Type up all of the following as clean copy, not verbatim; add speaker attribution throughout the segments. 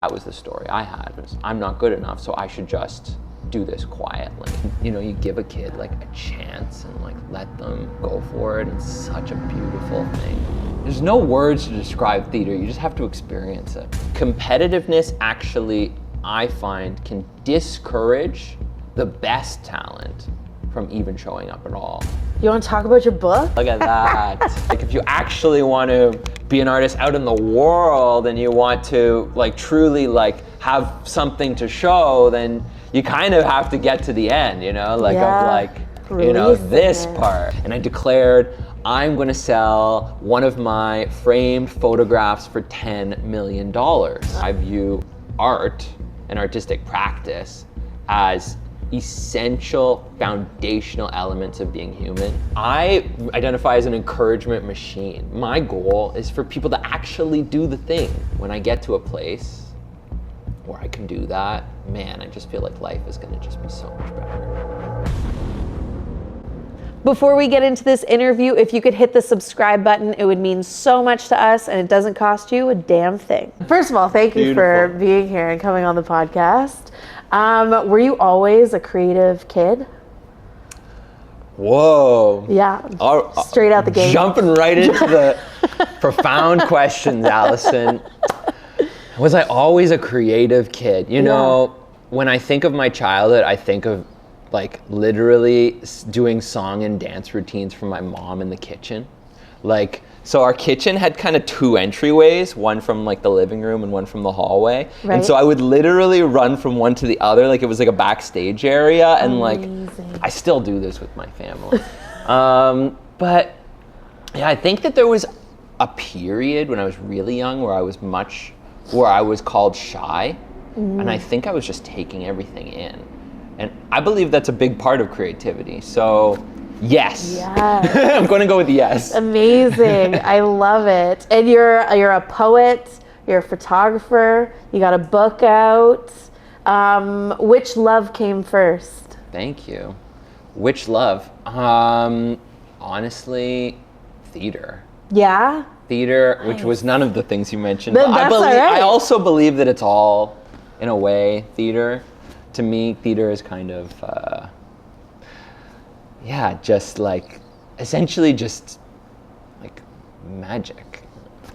Speaker 1: That was the story I had, was I'm not good enough, so I should just do this quietly. You know, you give a kid like a chance and like let them go for it. It's such a beautiful thing. There's no words to describe theater, you just have to experience it. Competitiveness actually, I find, can discourage the best talent from even showing up at all.
Speaker 2: You want to talk about your book?
Speaker 1: Look at that. Like if you actually want to be an artist out in the world and you want to like truly like have something to show, then you kind of have to get to the end, you know, like of like, you know, this part. And I declared I'm going to sell one of my framed photographs for $10 million. I view art and artistic practice as essential foundational elements of being human. I identify as an encouragement machine. My goal is for people to actually do the thing. When I get to a place where I can do that, man, I just feel like life is gonna just be so much better.
Speaker 2: Before we get into this interview, if you could hit the subscribe button, it would mean so much to us, and it doesn't cost you a damn thing. First of all, thank you for being here and coming on the podcast. Were you always a creative kid?
Speaker 1: Whoa.
Speaker 2: Yeah, straight out the gate.
Speaker 1: Jumping right into the profound questions, Alison. Was I always a creative kid? You know, when I think of my childhood, I think of like literally doing song and dance routines for my mom in the kitchen. Like, so our kitchen had kind of two entryways, one from like the living room and one from the hallway. Right. And so I would literally run from one to the other, like it was like a backstage area. And like, I still do this with my family. But yeah, I think that there was a period when I was really young where I was called shy. And I think I was just taking everything in. And I believe that's a big part of creativity. So yes. I'm going to go with yes.
Speaker 2: Amazing. I love it. And you're a poet, you're a photographer, you got a book out. Which love came first?
Speaker 1: Thank you. Which love? Honestly, theater.
Speaker 2: Yeah?
Speaker 1: Theater, which was none of the things you mentioned.
Speaker 2: But that's all right.
Speaker 1: I also believe that it's all, in a way, theater. To me, theater is kind of, just like, essentially just like magic.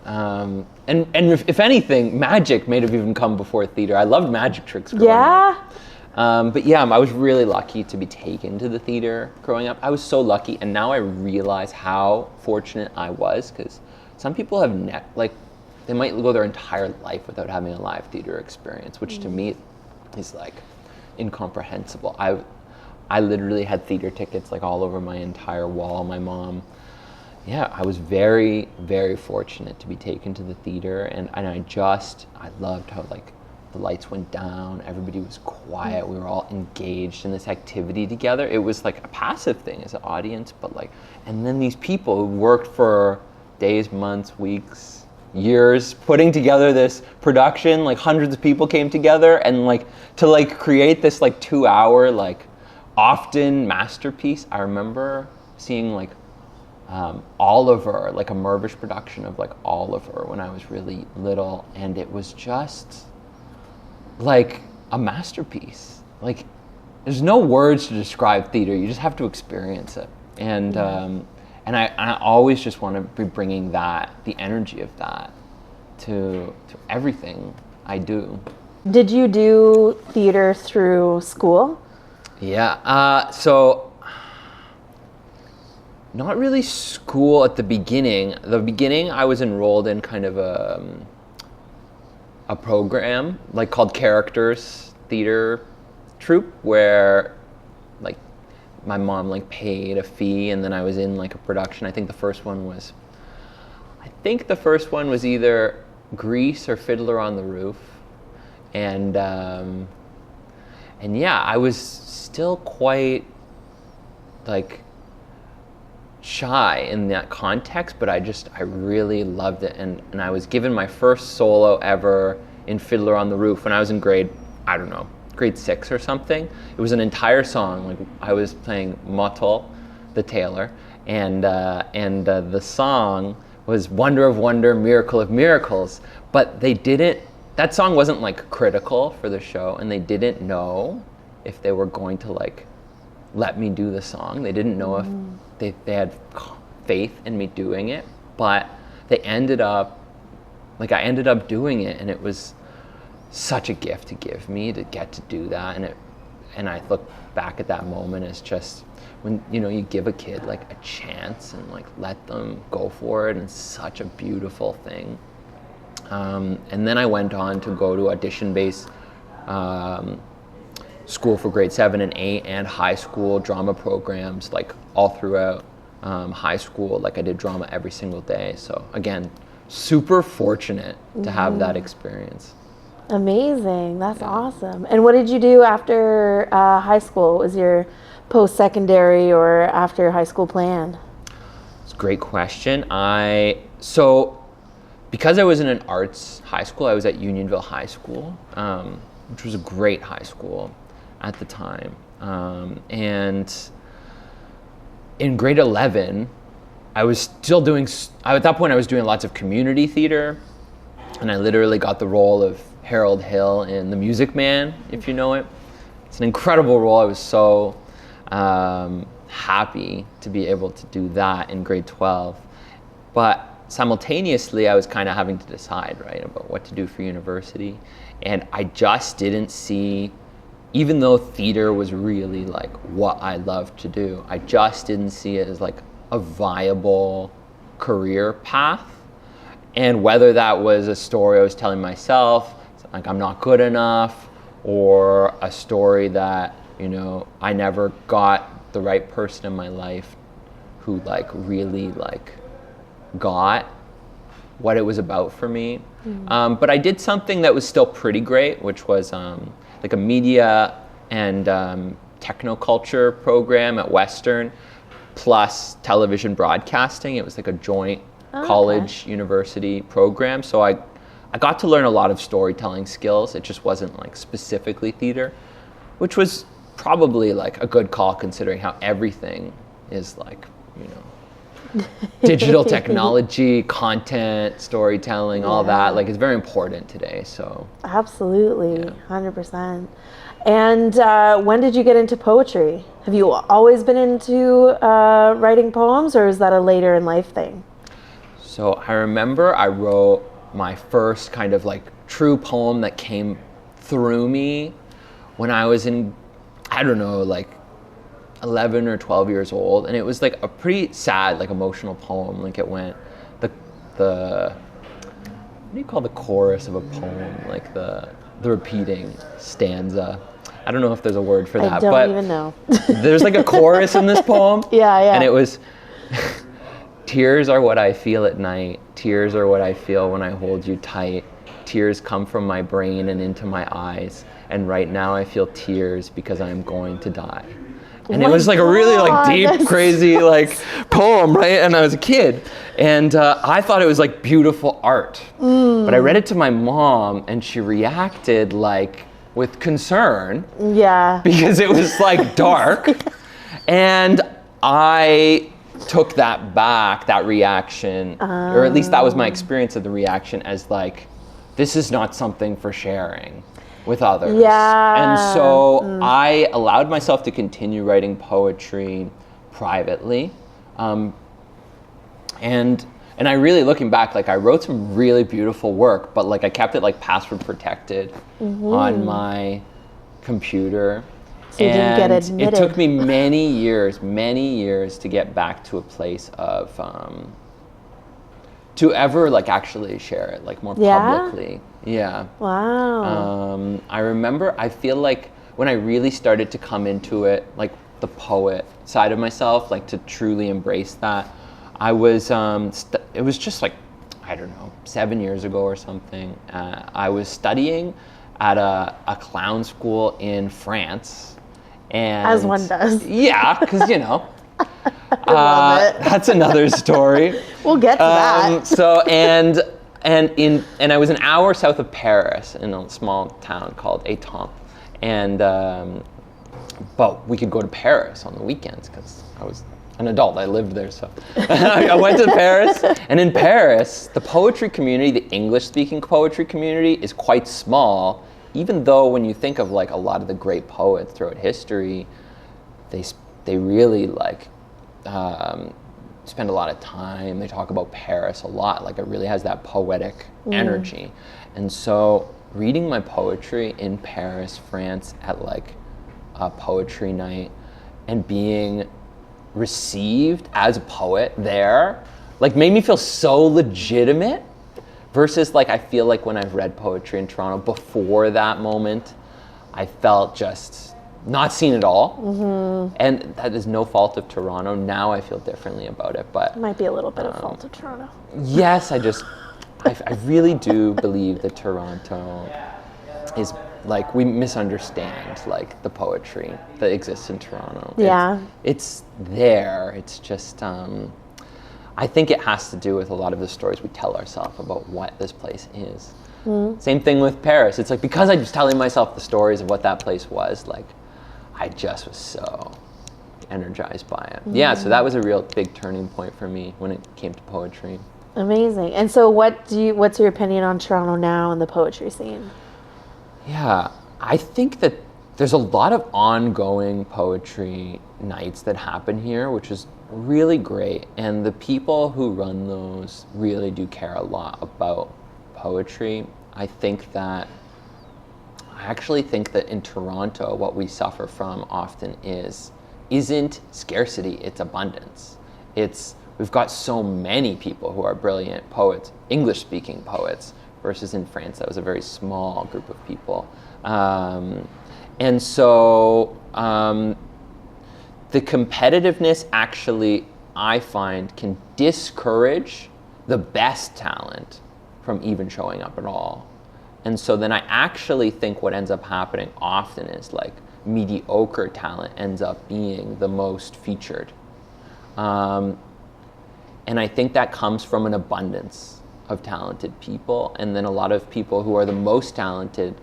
Speaker 1: And if anything, magic may have even come before theater. I loved magic tricks growing up. But yeah, I was really lucky to be taken to the theater growing up. I was so lucky, and now I realize how fortunate I was, because some people have they might go their entire life without having a live theater experience, which to me is like incomprehensible. I literally had theater tickets like all over my entire wall. My mom, I was very, very fortunate to be taken to the theater, and I loved how like the lights went down, everybody was quiet, we were all engaged in this activity together. It was like a passive thing as an audience, but like, and then these people who worked for days, months, weeks, years putting together this production, like hundreds of people came together and like to like create this like 2-hour like often masterpiece. I remember seeing like Oliver, like a Mervish production of like Oliver when I was really little, and it was just like a masterpiece. Like there's no words to describe theater, you just have to experience it. And I always just want to be bringing that, the energy of that, to everything I do.
Speaker 2: Did you do theater through school?
Speaker 1: Yeah, so not really school at the beginning. The beginning I was enrolled in kind of a program like called Characters Theater Troupe, where like my mom like paid a fee, and then I was in like a production. I think the first one was either Grease or Fiddler on the Roof. And yeah, I was still quite like shy in that context, but I really loved it. And I was given my first solo ever in Fiddler on the Roof when I was in grade 6 or something. It was an entire song. Like I was playing Mottel, the tailor, and the song was Wonder of Wonder, Miracle of Miracles. But they didn't that song wasn't like critical for the show, and they didn't know if they were going to like let me do the song. They didn't know if they had faith in me doing it, but they ended up, like I ended up doing it, and it was such a gift to give me to get to do that. And I look back at that moment as just when, you know, you give a kid like a chance and like let them go for it, and it's such a beautiful thing. And then I went on to go to audition-based school for grade 7 and 8 and high school drama programs, like all throughout high school. Like I did drama every single day. So again, super fortunate to have that experience.
Speaker 2: Amazing. That's awesome. And what did you do after high school? What was your post-secondary or after high school plan?
Speaker 1: It's a great question. So because I was in an arts high school, I was at Unionville High School, which was a great high school at the time. And in grade 11, I was still doing, at that point I was doing lots of community theater, and I literally got the role of Harold Hill in The Music Man, if you know it. It's an incredible role. I was so happy to be able to do that in grade 12. But simultaneously, I was kind of having to decide, right, about what to do for university. And I just didn't see, even though theater was really like what I loved to do, I just didn't see it as like a viable career path. And whether that was a story I was telling myself, like I'm not good enough, or a story that, you know, I never got the right person in my life who like really like got what it was about for me. But I did something that was still pretty great, which was like a media and technoculture program at Western, plus television broadcasting. It was like a joint college university program. So I got to learn a lot of storytelling skills. It just wasn't like specifically theater, which was probably like a good call considering how everything is like, you know, digital technology, content, storytelling, all that. Like it's very important today. So
Speaker 2: absolutely, 100%. And when did you get into poetry? Have you always been into writing poems, or is that a later in life thing?
Speaker 1: So I remember I wrote my first kind of like true poem that came through me when I was in, I don't know, like 11 or 12 years old, and it was like a pretty sad, like emotional poem. Like it went, the what do you call the chorus of a poem? Like the repeating stanza. I don't know if there's a word for that,
Speaker 2: I don't
Speaker 1: but
Speaker 2: even know.
Speaker 1: There's like a chorus in this poem.
Speaker 2: Yeah.
Speaker 1: And it was, tears are what I feel at night. Tears are what I feel when I hold you tight. Tears come from my brain and into my eyes. And right now I feel tears because I am going to die. And it was like a really like deep, crazy like poem, right? And I was a kid. And I thought it was like beautiful art. But I read it to my mom, and she reacted like with concern.
Speaker 2: Yeah.
Speaker 1: Because it was like dark. And I took that back, that reaction, or at least that was my experience of the reaction, as like, this is not something for sharing with others.
Speaker 2: Yeah.
Speaker 1: And so I allowed myself to continue writing poetry privately. And I really, looking back, like I wrote some really beautiful work, but like I kept it like password protected on my computer.
Speaker 2: So you didn't get admitted.
Speaker 1: It took me many years to get back to a place of, to ever like actually share it like more publicly. Yeah.
Speaker 2: Wow.
Speaker 1: I remember, I feel like when I really started to come into it, like the poet side of myself, like to truly embrace that, I was, it was just like, I don't know, 7 years ago or something. I was studying at a clown school in France. And
Speaker 2: as one does.
Speaker 1: Yeah, because, you know,
Speaker 2: I love it.
Speaker 1: That's another story.
Speaker 2: We'll get to that.
Speaker 1: So, and I was an hour south of Paris in a small town called Étampes. And, but we could go to Paris on the weekends because I was an adult. I lived there, so I went to Paris. And in Paris, the poetry community, the English-speaking poetry community, is quite small. Even though when you think of like a lot of the great poets throughout history, they really like spend a lot of time. They talk about Paris a lot. Like it really has that poetic energy. And so reading my poetry in Paris, France, at like a poetry night, and being received as a poet there, like made me feel so legitimate, versus like I feel like when I've read poetry in Toronto before that moment, I felt just not seen at all. And that is no fault of Toronto. Now I feel differently about it, but
Speaker 2: It might be a little bit of fault of Toronto.
Speaker 1: yes, I really do believe that Toronto is like, we misunderstand like the poetry that exists in Toronto.
Speaker 2: Yeah.
Speaker 1: It's there. It's just, I think it has to do with a lot of the stories we tell ourselves about what this place is. Same thing with Paris. It's like, because I was telling myself the stories of what that place was, like, I just was so energized by it. Yeah, so that was a real big turning point for me when it came to poetry.
Speaker 2: Amazing. And so what's your opinion on Toronto now and the poetry scene?
Speaker 1: Yeah, I think that there's a lot of ongoing poetry nights that happen here, which is really great. And the people who run those really do care a lot about poetry. I actually think that in Toronto, what we suffer from often isn't scarcity, it's abundance. We've got so many people who are brilliant poets, English-speaking poets, versus in France, that was a very small group of people. And so the competitiveness actually, I find, can discourage the best talent from even showing up at all. And so then I actually think what ends up happening often is like mediocre talent ends up being the most featured. And I think that comes from an abundance of talented people. And then a lot of people who are the most talented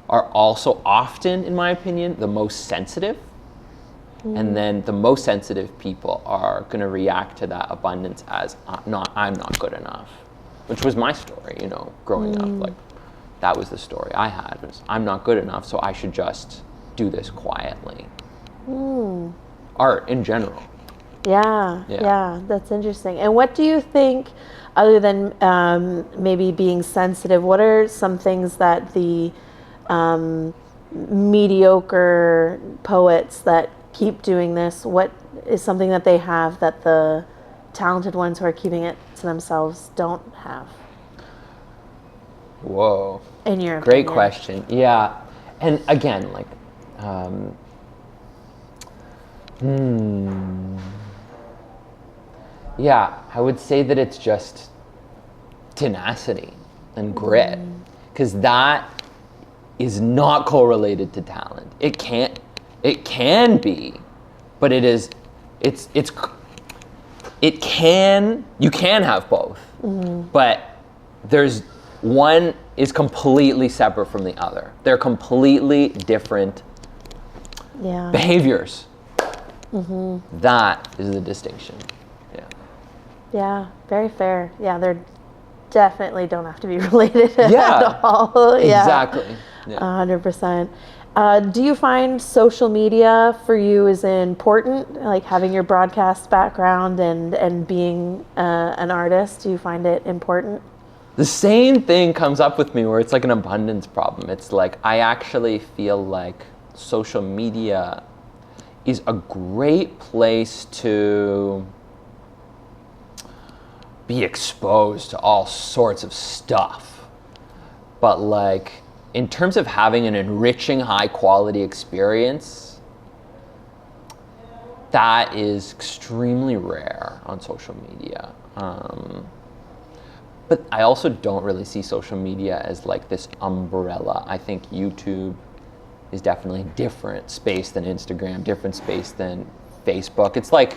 Speaker 1: are also often, in my opinion, the most sensitive. And then the most sensitive people are going to react to that abundance as I'm not good enough, which was my story, growing up. Like, that was the story I had, was I'm not good enough, so I should just do this quietly. Art in general.
Speaker 2: Yeah, that's interesting. And what do you think, other than maybe being sensitive, what are some things that the mediocre poets that keep doing this, what is something that they have that the talented ones who are keeping it to themselves don't have?
Speaker 1: Whoa.
Speaker 2: In your
Speaker 1: Great
Speaker 2: opinion?
Speaker 1: question. Yeah. And again, like, yeah, I would say that it's just tenacity and grit, because that is not correlated to talent. It can be, but you can have both, but there's one is completely separate from the other. They're completely different behaviors. That is the distinction.
Speaker 2: Yeah, very fair. Yeah, they're definitely don't have to be related at all. Yeah,
Speaker 1: exactly.
Speaker 2: 100%. Do you find social media for you is important, like having your broadcast background and being an artist? Do you find it important?
Speaker 1: The same thing comes up with me where it's like an abundance problem. It's like I actually feel like social media is a great place to be exposed to all sorts of stuff. But like, in terms of having an enriching, high quality experience, that is extremely rare on social media. But I also don't really see social media as like this umbrella. I think YouTube is definitely a different space than Instagram, different space than Facebook. It's like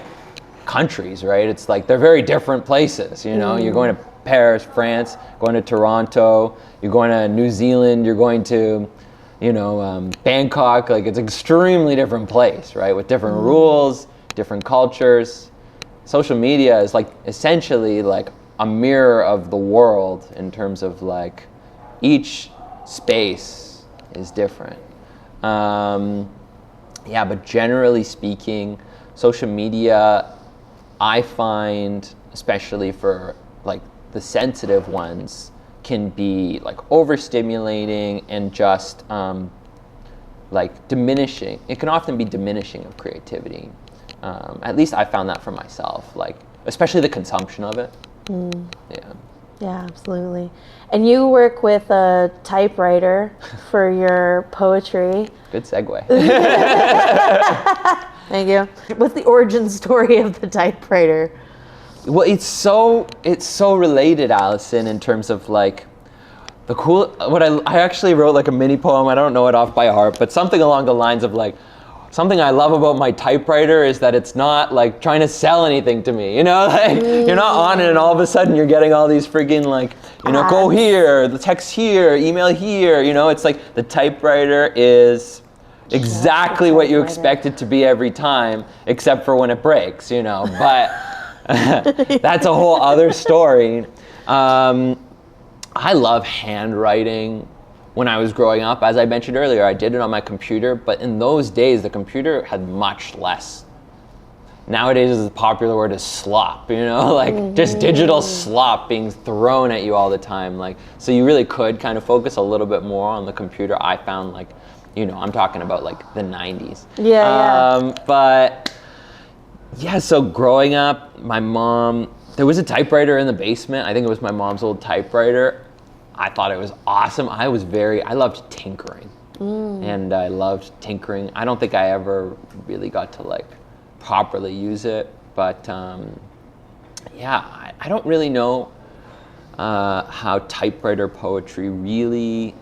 Speaker 1: countries, right? It's like they're very different places, You're going to Paris, France, going to Toronto, you're going to New Zealand, you're going to, Bangkok. Like, it's an extremely different place, right? With different rules, different cultures. social media is like essentially like a mirror of the world in terms of like each space is different. Yeah, but generally speaking, social media, I find, especially for like the sensitive ones, can be like overstimulating and just like diminishing. It can often be diminishing of creativity. At least I found that for myself, like especially the consumption of it. Yeah.
Speaker 2: Yeah, absolutely. And you work with a typewriter for your poetry.
Speaker 1: Good segue.
Speaker 2: Thank you. What's the origin story of the typewriter?
Speaker 1: Well, it's so related, Alison, in terms of like the cool. What I actually wrote like a mini poem. I don't know it off by heart, but something along the lines of like, something I love about my typewriter is that it's not like trying to sell anything to me, you know? Like you're not on it and all of a sudden you're getting all these friggin' like, you know, go here, the text here, email here, you know? It's like the typewriter is exactly what you expect it to be every time, except for when it breaks, you know? But that's a whole other story. I love handwriting. When I was growing up, as I mentioned earlier, I did it on my computer, but in those days, the computer had much less. Nowadays, the popular word is slop, you know, like just digital slop being thrown at you all the time. Like, so you really could kind of focus a little bit more on the computer. I found like, you know, I'm talking about like the 90s.
Speaker 2: Yeah.
Speaker 1: But yeah, so growing up, my mom, there was a typewriter in the basement. I think it was my mom's old typewriter. I thought it was awesome. I loved tinkering. And I loved tinkering. I don't think I ever really got to like properly use it, but yeah, I don't really know how typewriter poetry really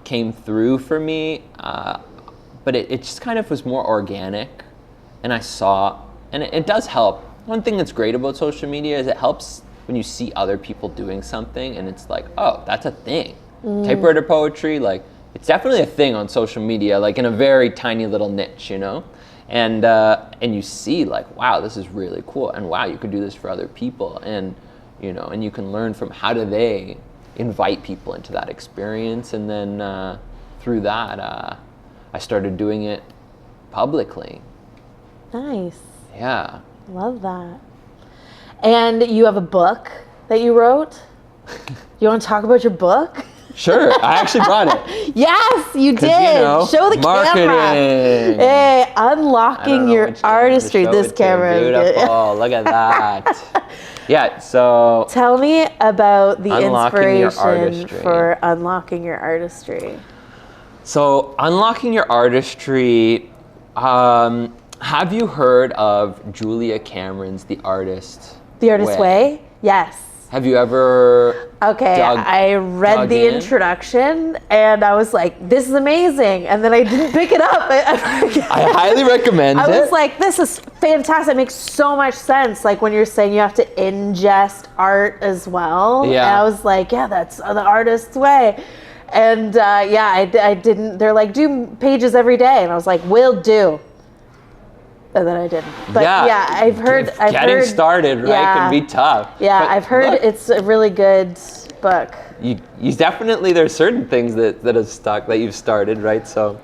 Speaker 1: came through for me, but it just kind of was more organic, and I saw, and it does help. One thing that's great about social media is it helps when you see other people doing something and it's like, oh, that's a thing. Typewriter poetry, like, it's definitely a thing on social media, like in a very tiny little niche, you know? And you see like, wow, this is really cool. And wow, you could do this for other people. And, you know, and you can learn from how do they invite people into that experience. And then through that, I started doing it publicly.
Speaker 2: Nice.
Speaker 1: Yeah.
Speaker 2: Love that. And you have a book that you wrote? You want to talk about your book?
Speaker 1: Sure, I actually brought it.
Speaker 2: Yes, you did.
Speaker 1: You know,
Speaker 2: show the
Speaker 1: marketing.
Speaker 2: Camera. Hey, unlocking your artistry. This camera.
Speaker 1: Beautiful. Look at that. Yeah. So
Speaker 2: tell me about the inspiration
Speaker 1: your
Speaker 2: for unlocking your artistry.
Speaker 1: So unlocking your artistry. Have you heard of Julia Cameron's The Artist?
Speaker 2: The Artist Way? Yes.
Speaker 1: Have you ever?
Speaker 2: Okay, I read the introduction and I was like, this is amazing. And then I didn't pick it up.
Speaker 1: I highly recommend it.
Speaker 2: I was like, this is fantastic. It makes so much sense. Like when you're saying you have to ingest art as well.
Speaker 1: Yeah.
Speaker 2: And I was like, yeah, that's the artist's way. And yeah, I didn't, they're like, do pages every day. And I was like, will do. And then I didn't. But yeah, I've heard
Speaker 1: getting started, right, can be tough.
Speaker 2: Yeah,
Speaker 1: but
Speaker 2: I've heard it's a really good book.
Speaker 1: You definitely, there's certain things that have stuck that you've started, right? So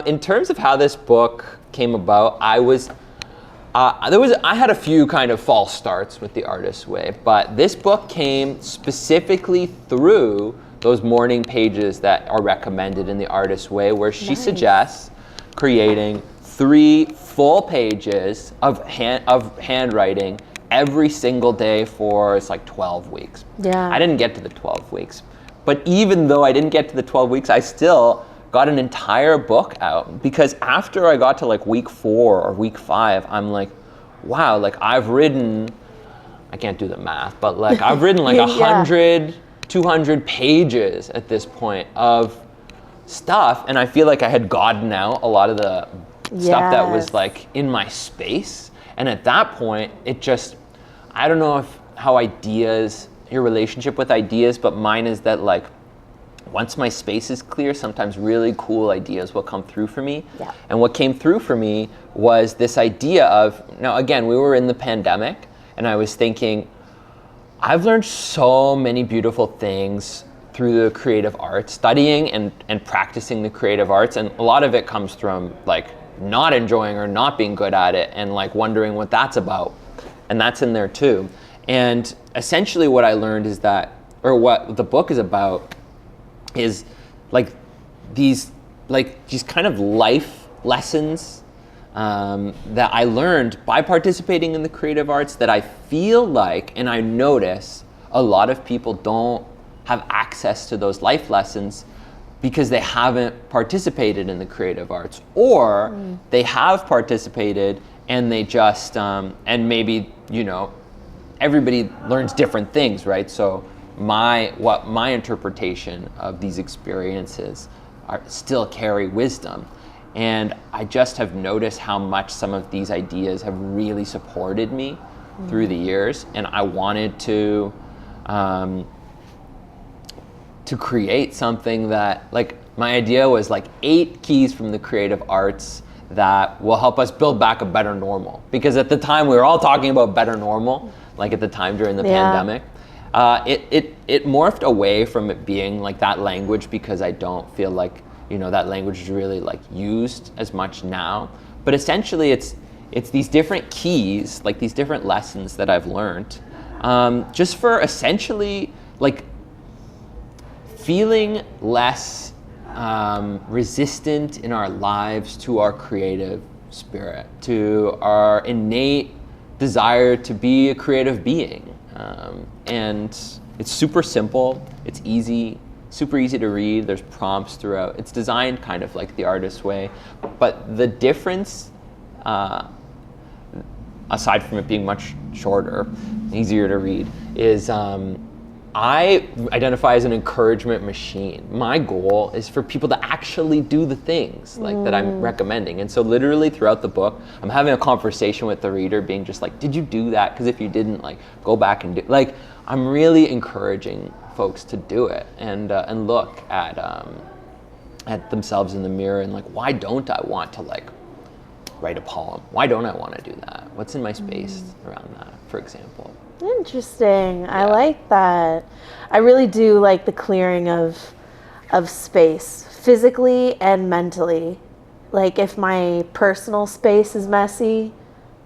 Speaker 1: in terms of how this book came about, I had a few kind of false starts with The Artist's Way, but this book came specifically through those morning pages that are recommended in The Artist's Way, where she suggests creating 3 full pages of handwriting every single day for, it's like 12 weeks.
Speaker 2: Yeah.
Speaker 1: I didn't get to the 12 weeks. But even though I didn't get to the 12 weeks, I still got an entire book out, because after I got to like week 4 or week 5, I'm like, wow, like I've written, I can't do the math, but like I've written like 100, 200 pages at this point of stuff, and I feel like I had gotten out a lot of the stuff that was like in my space. And at that point, it just, I don't know how ideas, your relationship with ideas, but mine is that like once my space is clear, sometimes really cool ideas will come through for me.
Speaker 2: Yeah.
Speaker 1: And what came through for me was this idea of, now again, we were in the pandemic, and I was thinking, I've learned so many beautiful things through the creative arts, studying and practicing the creative arts, and a lot of it comes from like not enjoying or not being good at it and like wondering what that's about. And that's in there too. And essentially what I learned is that, or what the book is about, is like these kind of life lessons that I learned by participating in the creative arts that I feel like, and I notice a lot of people don't have access to those life lessons because they haven't participated in the creative arts, or they have participated and they just, and maybe, you know, everybody learns different things, right? So my interpretation of these experiences still carry wisdom. And I just have noticed how much some of these ideas have really supported me through the years. And I wanted to create something that, like, my idea was like 8 keys from the creative arts that will help us build back a better normal. Because at the time we were all talking about better normal, like at the time during the pandemic. It morphed away from it being like that language, because I don't feel like, you know, that language is really like used as much now. But essentially it's these different keys, like these different lessons that I've learned, just for essentially like feeling less resistant in our lives to our creative spirit, to our innate desire to be a creative being. And it's super simple, it's easy, super easy to read, there's prompts throughout. It's designed kind of like the artist's way, but the difference, aside from it being much shorter, easier to read, is I identify as an encouragement machine. My goal is for people to actually do the things like that I'm recommending. And so literally throughout the book, I'm having a conversation with the reader, being just like, did you do that? Because if you didn't, like, go back and do, like, I'm really encouraging folks to do it and look at themselves in the mirror and like, why don't I want to like write a poem? Why don't I want to do that? What's in my space around that, for example?
Speaker 2: Interesting. I like that. I really do like the clearing of space, physically and mentally. Like, if my personal space is messy,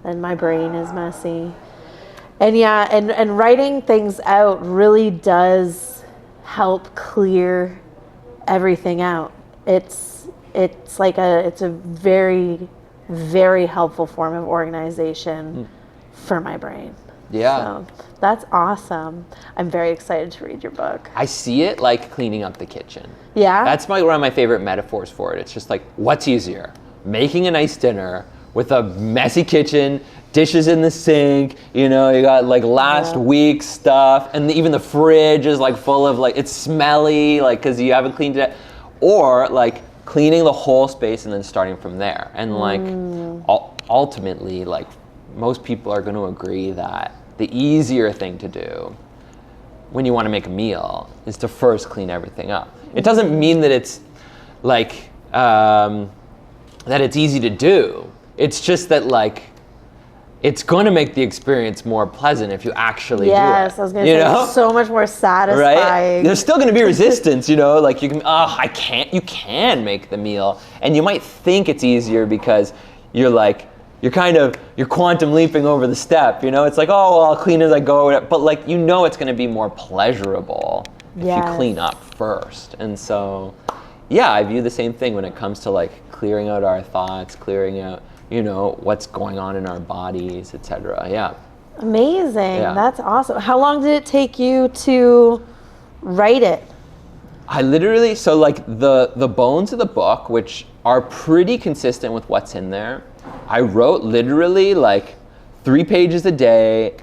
Speaker 2: then my brain is messy. And yeah, and writing things out really does help clear everything out. It's a very, very helpful form of organization for my brain.
Speaker 1: Yeah.
Speaker 2: So that's awesome. I'm very excited to read your book.
Speaker 1: I see it like cleaning up the kitchen.
Speaker 2: Yeah?
Speaker 1: That's one of my favorite metaphors for it. It's just like, what's easier? Making a nice dinner with a messy kitchen, dishes in the sink, you know, you got like last week's stuff, and even the fridge is like full of like, it's smelly, like, because you haven't cleaned it. Or like cleaning the whole space and then starting from there. And like ultimately, like, most people are going to agree that the easier thing to do when you want to make a meal is to first clean everything up. It doesn't mean that it's like that it's easy to do. It's just that like it's going to make the experience more pleasant if you actually do it.
Speaker 2: Yes, I was going to say, it's so much more satisfying.
Speaker 1: Right? There's still going to be resistance, you know, like you can make the meal, and you might think it's easier because you're quantum leaping over the step, you know? It's like, oh, well, I'll clean as I go. But like, you know, it's going to be more pleasurable if you clean up first. And so, yeah, I view the same thing when it comes to like clearing out our thoughts, clearing out, you know, what's going on in our bodies, etc. Yeah.
Speaker 2: Amazing. Yeah. That's awesome. How long did it take you to write it?
Speaker 1: I literally, so like the bones of the book, which are pretty consistent with what's in there, I wrote literally like 3 pages a day,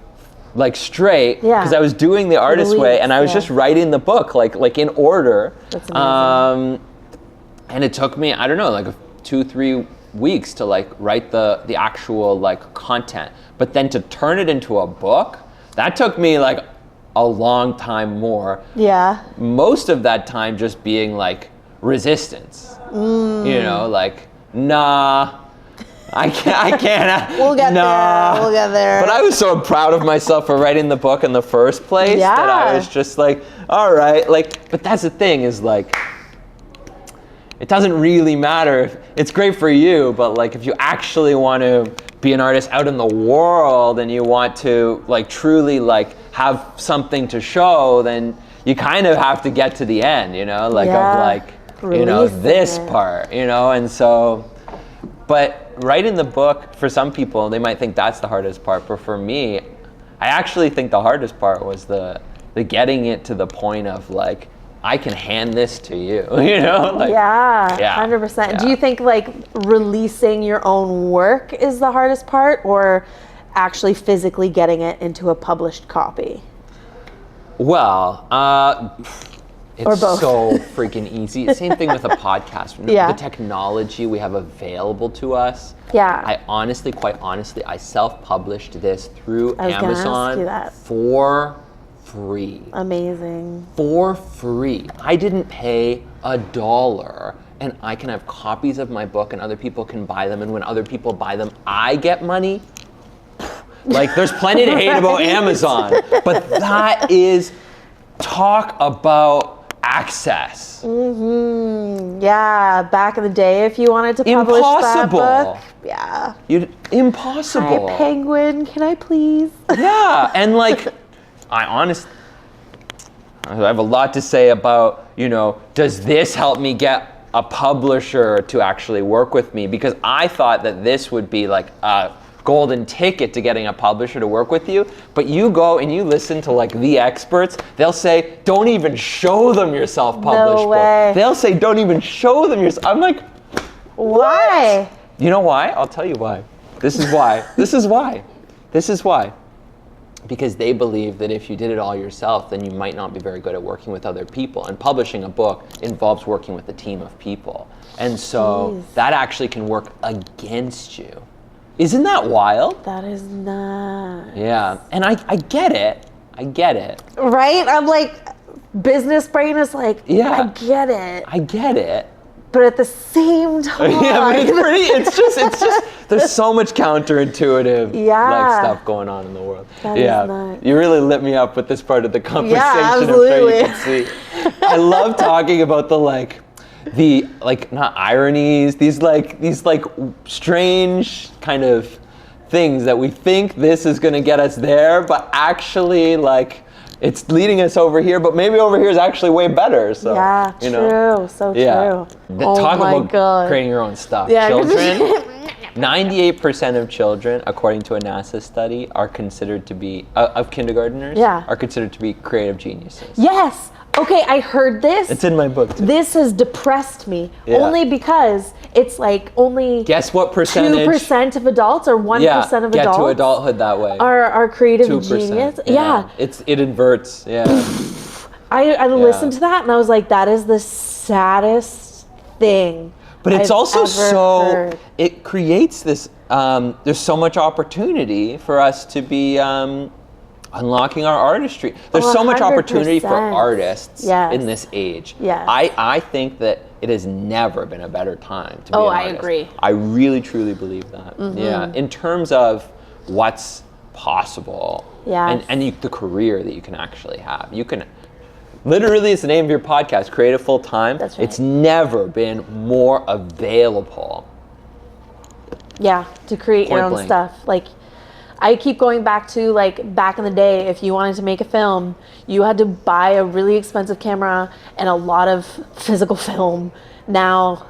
Speaker 1: like straight, because I was doing the artist's way, and I was just writing the book like in order.
Speaker 2: That's amazing.
Speaker 1: And it took me, I don't know, like 2-3 weeks to like write the actual like content, but then to turn it into a book, that took me like a long time more.
Speaker 2: Yeah.
Speaker 1: Most of that time just being like resistance. You know, like, nah, I can't.
Speaker 2: We'll get there. We'll get there.
Speaker 1: But I was so proud of myself for writing the book in the first place that I was just like, all right, like, but that's the thing is like, it doesn't really matter. It's great for you, but like if you actually want to be an artist out in the world and you want to like truly like have something to show, then you kind of have to get to the end, you know, like of like, you know, this part, you know, and so, but writing the book, for some people, they might think that's the hardest part, but for me, I actually think the hardest part was the getting it to the point of like, I can hand this to you, you know? Like,
Speaker 2: yeah, 100%.
Speaker 1: Yeah.
Speaker 2: Do you think like releasing your own work is the hardest part, or actually physically getting it into a published copy?
Speaker 1: Well, it's
Speaker 2: both.
Speaker 1: so freaking easy. Same thing with a podcast.
Speaker 2: Yeah.
Speaker 1: The technology we have available to us.
Speaker 2: Yeah.
Speaker 1: I honestly, quite honestly, I self-published this through
Speaker 2: I was gonna ask you
Speaker 1: Amazon
Speaker 2: that.
Speaker 1: for free.
Speaker 2: Amazing.
Speaker 1: For free. I didn't pay $1, and I can have copies of my book and other people can buy them, and when other people buy them, I get money. Like, there's plenty to hate about Amazon, but that is, talk about access.
Speaker 2: Yeah, back in the day, if you wanted to publish that book. Yeah.
Speaker 1: Impossible.
Speaker 2: Hi, Penguin, can I please?
Speaker 1: Yeah, and like, I have a lot to say about, you know, does this help me get a publisher to actually work with me? Because I thought that this would be like a golden ticket to getting a publisher to work with you, but you go and you listen to like the experts, they'll say, don't even show them your self-published book. They'll say, don't even show them your, I'm like,
Speaker 2: why?
Speaker 1: What? You know why? I'll tell you why. This is why. This is why. This is why. Because they believe that if you did it all yourself, then you might not be very good at working with other people. And publishing a book involves working with a team of people. And so that actually can work against you. Isn't that wild?
Speaker 2: That is nuts.
Speaker 1: Yeah, and I get it. I get it.
Speaker 2: Right? I'm like, business brain is like,
Speaker 1: yeah,
Speaker 2: I get it.
Speaker 1: I get it.
Speaker 2: But at the same time,
Speaker 1: yeah, but it's just, there's so much counterintuitive like stuff going on in the world.
Speaker 2: That is nuts.
Speaker 1: You really lit me up with this part of the conversation.
Speaker 2: Yeah, absolutely.
Speaker 1: I'm sure you can see. I love talking about the not ironies, these strange kind of things that we think this is going to get us there, but actually like it's leading us over here, but maybe over here is actually way better. So
Speaker 2: yeah,
Speaker 1: you know?
Speaker 2: True, so true.
Speaker 1: Talk about creating your own stuff.
Speaker 2: Yeah.
Speaker 1: Children, 98% of children, according to a NASA study, are considered to be of kindergartners are considered to be creative geniuses.
Speaker 2: Yes. Okay, I heard this.
Speaker 1: It's in my book too.
Speaker 2: This has depressed me only because it's like only
Speaker 1: guess what percentage?
Speaker 2: 2% of adults or 1% of adults
Speaker 1: get to adulthood that way.
Speaker 2: Are creative
Speaker 1: 2%.
Speaker 2: genius.
Speaker 1: Yeah. It inverts. Yeah.
Speaker 2: I listened to that and I was like, that is the saddest thing.
Speaker 1: But it's
Speaker 2: I've
Speaker 1: also
Speaker 2: heard.
Speaker 1: it creates this. There's so much opportunity for us to be. Unlocking our artistry. There's so much opportunity for artists in this age.
Speaker 2: Yes.
Speaker 1: I think that it has never been a better time to be an artist.
Speaker 2: I agree.
Speaker 1: I really, truly believe that. Yeah. In terms of what's possible and the career that you can actually have. You can, literally it's the name of your podcast, Creative Full Time.
Speaker 2: That's right.
Speaker 1: It's never been more available.
Speaker 2: Yeah, to create your own stuff. Like, I keep going back to like back in the day, if you wanted to make a film, you had to buy a really expensive camera and a lot of physical film. Now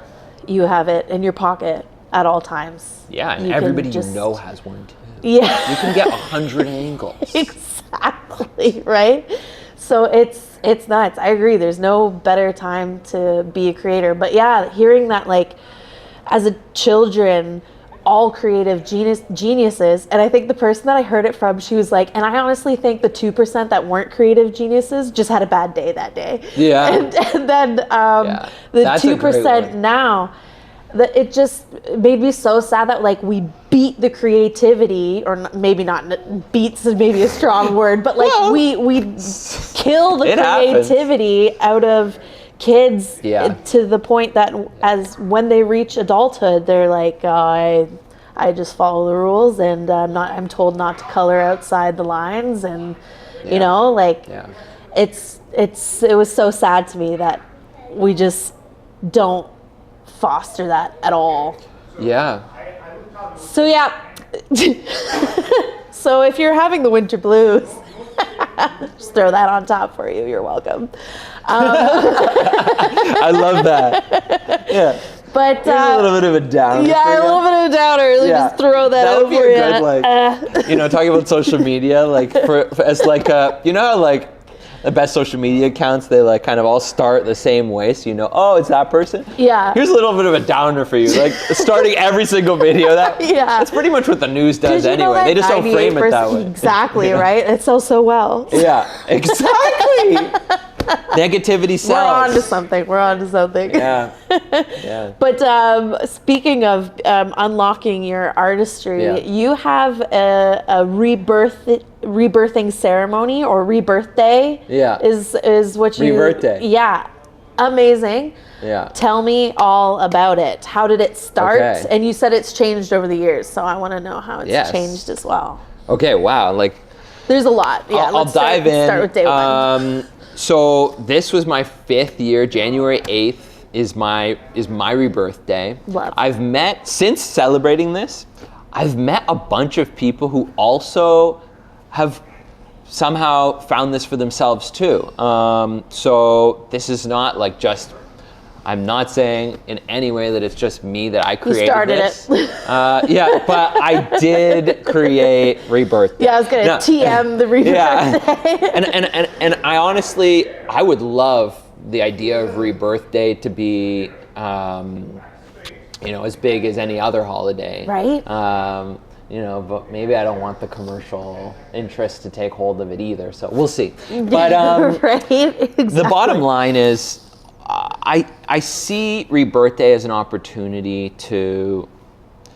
Speaker 2: you have it in your pocket at all times.
Speaker 1: Yeah, and everybody you know has one too.
Speaker 2: Yeah.
Speaker 1: You can get 100 angles.
Speaker 2: Exactly, right? So it's nuts. I agree. There's no better time to be a creator. But yeah, hearing that like as a children, all creative geniuses, and I think the person that I heard it from, she was like, and I honestly think the 2% that weren't creative geniuses just had a bad day that day.
Speaker 1: Yeah.
Speaker 2: And then the 2% now, that it just made me so sad that like we beat the creativity, or maybe not, beats is maybe a strong word, but like we kill the creativity out of kids to the point that as when they reach adulthood, they're like, I just follow the rules, and I'm told not to color outside the lines, and you know, like it was so sad to me that we just don't foster that at all.
Speaker 1: Yeah.
Speaker 2: So so if you're having the winter blues, just throw that on top for you. You're welcome.
Speaker 1: I love that. Yeah.
Speaker 2: But
Speaker 1: a little bit of a downer.
Speaker 2: Yeah, a little bit of a downer. Just throw that over.
Speaker 1: That would be a good, like, you know, talking about social media, like as like you know, like the best social media accounts, they like kind of all start the same way, so you know, oh, it's that person.
Speaker 2: Yeah.
Speaker 1: Here's a little bit of a downer for you, like starting every single video. That's pretty much what the news does anyway. They just don't frame it that way.
Speaker 2: Exactly, right? It sells so well.
Speaker 1: Yeah, exactly. Negativity sells.
Speaker 2: We're on to something.
Speaker 1: Yeah.
Speaker 2: But speaking of unlocking your artistry, you have a rebirthing ceremony, or rebirth day. Is what you...
Speaker 1: Rebirth day.
Speaker 2: Yeah. Amazing.
Speaker 1: Yeah.
Speaker 2: Tell me all about it. How did it start?
Speaker 1: Okay.
Speaker 2: And you said it's changed over the years, so I want to know how it's changed as well.
Speaker 1: Okay, wow. Like,
Speaker 2: there's a lot. Yeah,
Speaker 1: I'll dive in.
Speaker 2: Start with day one.
Speaker 1: So this was my 5th year. January 8th is my rebirth day.
Speaker 2: Love.
Speaker 1: Since celebrating this, I've met a bunch of people who also have somehow found this for themselves too. So this is not like just, I'm not saying in any way that it's just me that I created this.
Speaker 2: You started it.
Speaker 1: But I did create Rebirth Day.
Speaker 2: Yeah, I was going to TM the Rebirth Day.
Speaker 1: And I honestly, I would love the idea of Rebirth Day to be, you know, as big as any other holiday.
Speaker 2: Right.
Speaker 1: You know, but maybe I don't want the commercial interest to take hold of it either. So we'll see. But
Speaker 2: right? Exactly.
Speaker 1: The bottom line is, I see Rebirth Day as an opportunity to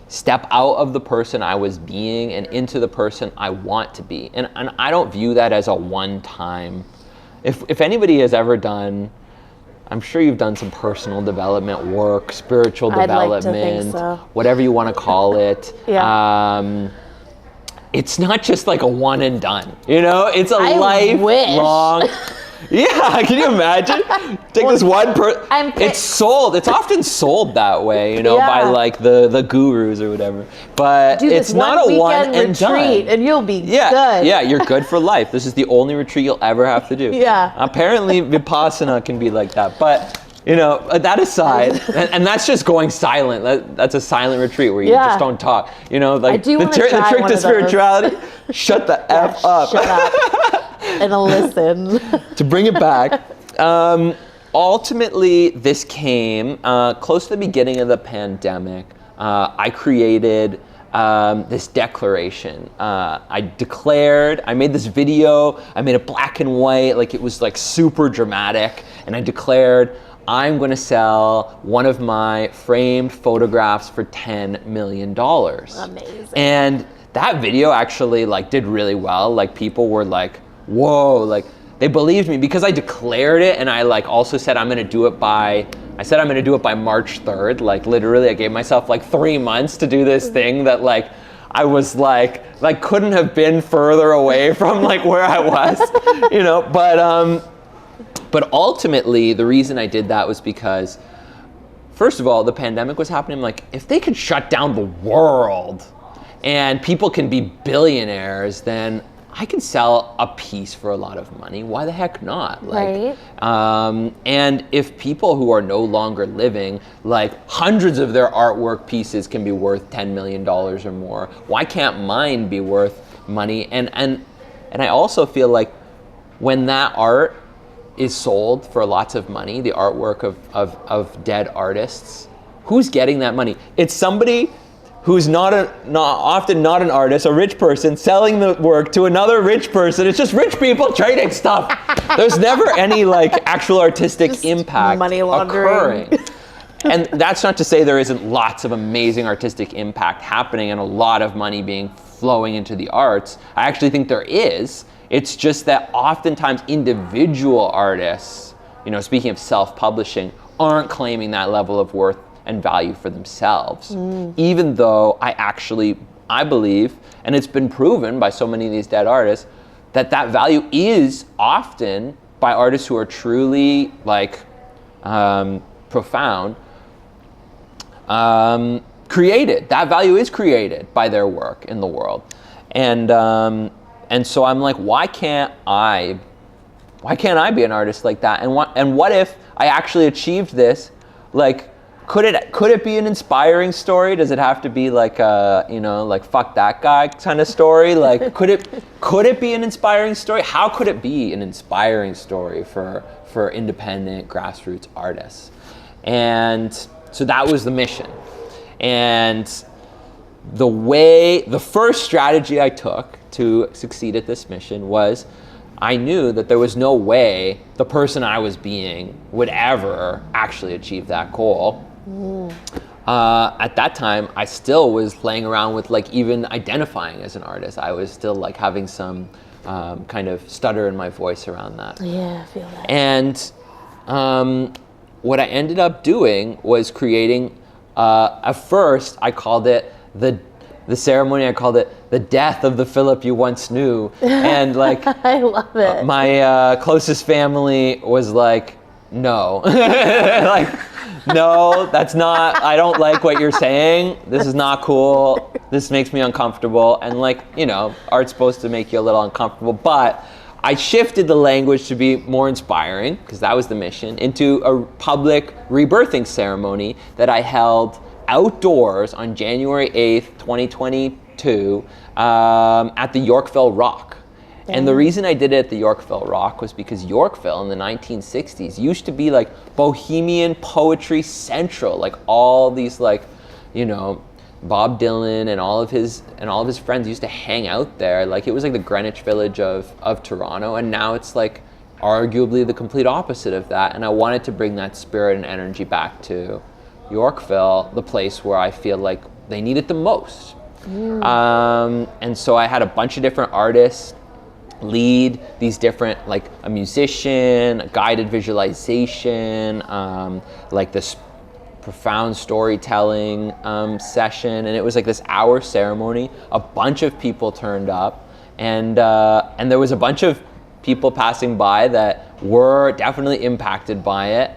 Speaker 1: step out of the person I was being and into the person I want to be. And I don't view that as a one-time. If anybody has ever done, I'm sure you've done some personal development work, spiritual development,
Speaker 2: I'd like to think so.
Speaker 1: Whatever you want to call it.
Speaker 2: Yeah.
Speaker 1: It's not just like a one and done, you know? It's a lifelong... Yeah, can you imagine? Take this one person. It's sold. It's often sold that way, you know, by like the gurus or whatever. But it's not a one and done.
Speaker 2: And you'll be good.
Speaker 1: Yeah, you're good for life. This is the only retreat you'll ever have to do.
Speaker 2: Yeah.
Speaker 1: Apparently, Vipassana can be like that. But, you know, that aside, and that's just going silent. That's a silent retreat where you just don't talk. You know, like the trick to spirituality, shut the F up.
Speaker 2: Shut up. And I'll listen.
Speaker 1: To bring it back, ultimately this came close to the beginning of the pandemic. I created this declaration. I made this video, I made it black and white, like it was like super dramatic, and I declared, I'm going to sell one of my framed photographs for $10 million.
Speaker 2: Amazing.
Speaker 1: And that video actually like did really well. Like people were like, whoa, like they believed me because I declared it, and I like also said I'm gonna do it by March 3rd. Like literally I gave myself like 3 months to do this thing that like I was like couldn't have been further away from like where I was, you know, but ultimately the reason I did that was because first of all, the pandemic was happening. I'm like, if they could shut down the world and people can be billionaires, then I can sell a piece for a lot of money. Why the heck not? Like,
Speaker 2: right.
Speaker 1: And if people who are no longer living, like hundreds of their artwork pieces can be worth $10 million or more, why can't mine be worth money? And I also feel like when that art is sold for lots of money, the artwork of dead artists, who's getting that money? It's somebody who's often not an artist, a rich person selling the work to another rich person. It's just rich people trading stuff. There's never any like actual artistic
Speaker 2: just
Speaker 1: impact
Speaker 2: money laundering.
Speaker 1: occurring. and that's not to say there isn't lots of amazing artistic impact happening and a lot of money being flowing into the arts. I actually think there is. It's just that oftentimes individual artists, speaking of self-publishing, aren't claiming that level of worth and value for themselves. Even though I believe, and it's been proven by so many of these dead artists, that value is often by artists who are truly profound, created. That value is created by their work in the world. And so I'm like, why can't I be an artist like that? And what if I actually achieved this? Could it be an inspiring story? Does it have to be like fuck that guy kind of story? Could it be an inspiring story? How could it be an inspiring story for independent grassroots artists? And so that was the mission. And the first strategy I took to succeed at this mission was I knew that there was no way the person I was being would ever actually achieve that goal. At that time, I still was playing around with even identifying as an artist. I was still having some kind of stutter in my voice around that.
Speaker 2: Yeah, I feel that.
Speaker 1: And what I ended up doing was creating, at first I called it the ceremony, I called it the death of the Philip you once knew. And
Speaker 2: I love it.
Speaker 1: My closest family was no. No, that's not, I don't like what you're saying. This is not cool. This makes me uncomfortable. And art's supposed to make you a little uncomfortable, but I shifted the language to be more inspiring, because that was the mission, into a public rebirthing ceremony that I held outdoors on January 8th, 2022, at the Yorkville Rock. And the reason I did it at the Yorkville Rock was because Yorkville in the 1960s used to be bohemian poetry central. All these Bob Dylan and all of his friends used to hang out there. It was the Greenwich Village of Toronto, and now it's arguably the complete opposite of that. And I wanted to bring that spirit and energy back to Yorkville, the place where I feel they need it the most. And so I had a bunch of different artists lead these different, a musician, a guided visualization, this profound storytelling session, and it was this hour ceremony. A bunch of people turned up, and there was a bunch of people passing by that were definitely impacted by it,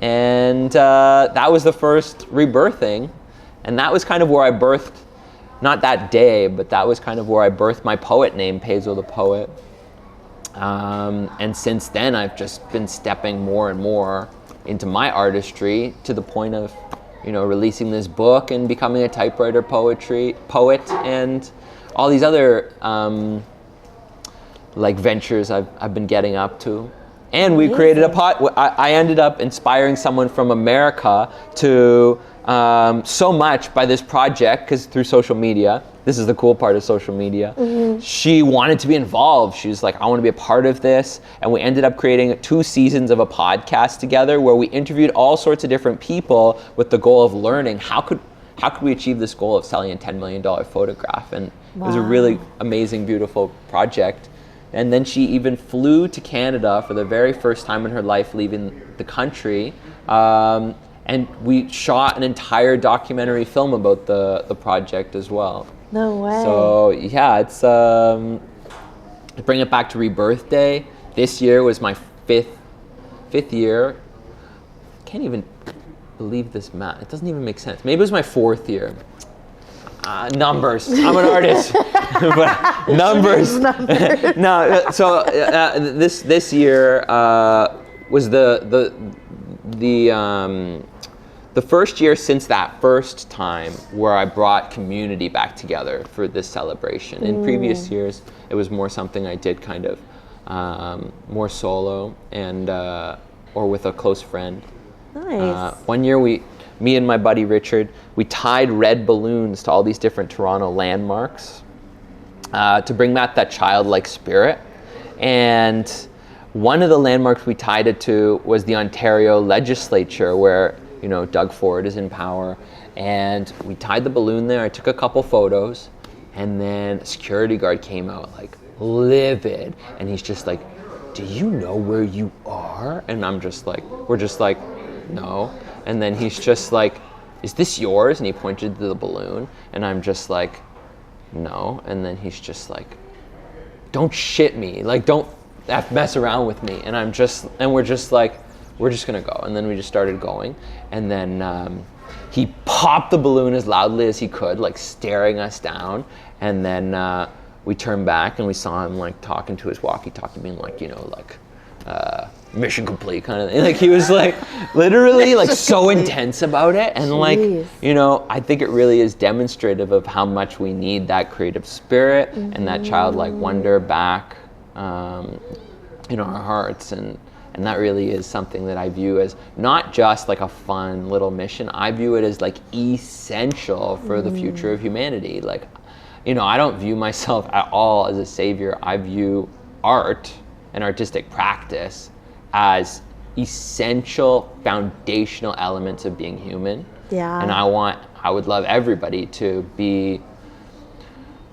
Speaker 1: and that was the first rebirthing, and that was kind of where I birthed. Not that day, but that was kind of where I birthed my poet name, Pezo the Poet. And since then, I've just been stepping more and more into my artistry to the point of, releasing this book and becoming a typewriter poet and all these other ventures I've been getting up to. And we created I ended up inspiring someone from America to so much by this project, because through social media, this is the cool part of social media, she wanted to be involved. She was like, I want to be a part of this. And we ended up creating 2 seasons of a podcast together where we interviewed all sorts of different people with the goal of learning how could we achieve this goal of selling a $10 million photograph. And it was a really amazing, beautiful project. And then she even flew to Canada for the very first time in her life, leaving the country. And we shot an entire documentary film about the project as well.
Speaker 2: No way.
Speaker 1: So yeah, it's to bring it back to Rebirth Day. This year was my fifth year. Can't even believe this math. It doesn't even make sense. Maybe it was my 4th year. Numbers. I'm an artist. But numbers. No. So this year was the first year since that first time where I brought community back together for this celebration. In previous years, it was more something I did kind of more solo and or with a close friend.
Speaker 2: Nice.
Speaker 1: One year me and my buddy Richard, we tied red balloons to all these different Toronto landmarks to bring back that childlike spirit. And one of the landmarks we tied it to was the Ontario legislature, where Doug Ford is in power. And we tied the balloon there. I took a couple photos, and then a security guard came out like livid, and he's just like, do you know where you are? And we're just like, no. And then he's just like, is this yours? And he pointed to the balloon, and I'm just like, no. And then he's just like, don't shit me, like don't mess around with me. And we're just like, we're just gonna go. And then we just started going, and then he popped the balloon as loudly as he could, like staring us down. And then we turned back and we saw him like talking to his walkie-talkie, being like, mission complete kind of thing. Like he was like literally like so intense about it. And like, I think it really is demonstrative of how much we need that creative spirit and that childlike wonder back in our hearts. And that really is something that I view as not just like a fun little mission. I view it as like essential for the future of humanity. Like, I don't view myself at all as a savior. I view art and artistic practice as essential foundational elements of being human.
Speaker 2: Yeah.
Speaker 1: And I would love everybody to be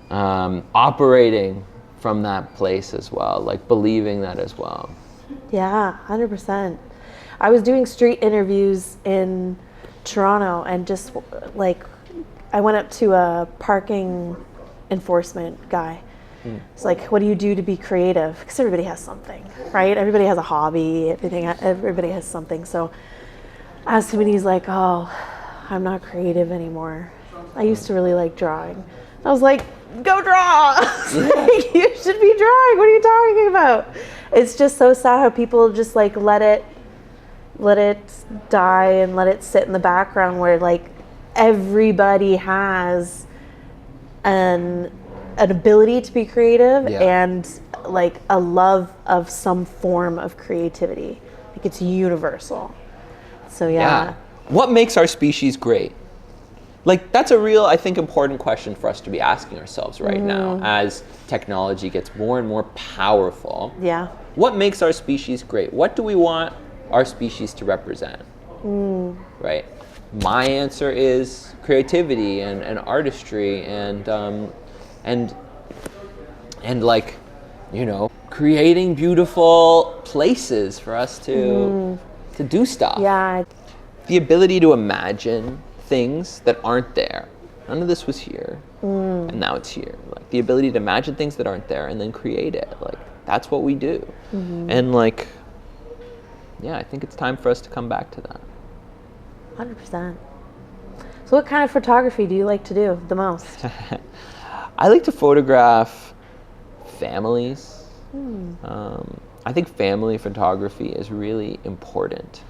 Speaker 1: operating from that place as well, like believing that as well.
Speaker 2: Yeah, 100%. I was doing street interviews in Toronto, and just like, I went up to a parking enforcement guy. It's like, what do you do to be creative? Because everybody has something, right? Everybody has a hobby. Everybody has something. So I asked him, and he's like, oh, I'm not creative anymore. I used to really like drawing. I was like, go draw. Like, you should be drawing. What are you talking about? It's just so sad how people just like let it die and let it sit in the background, where like everybody has an ability to be creative and like a love of some form of creativity. Like it's universal. So yeah.
Speaker 1: What makes our species great? Like that's a real, I think, important question for us to be asking ourselves right now as technology gets more and more powerful.
Speaker 2: Yeah.
Speaker 1: What makes our species great? What do we want our species to represent? Right? My answer is creativity and artistry and like, creating beautiful places for us to do stuff.
Speaker 2: Yeah.
Speaker 1: The ability to imagine things that aren't there. None of this was here, and now it's here. Like the ability to imagine things that aren't there and then create it. Like that's what we do. And like, I think it's time for us to come back to that.
Speaker 2: 100%. So what kind of photography do you like to do the most?
Speaker 1: I like to photograph families. I think family photography is really important.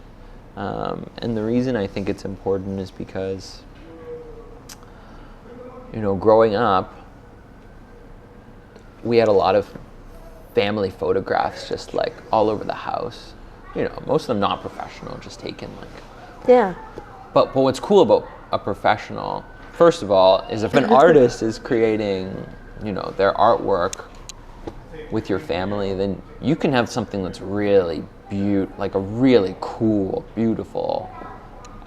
Speaker 1: And the reason I think it's important is because, growing up, we had a lot of family photographs just like all over the house. Most of them not professional, just taken like.
Speaker 2: Yeah.
Speaker 1: But what's cool about a professional, first of all, is if an artist is creating, their artwork with your family, then you can have something that's really like a really cool, beautiful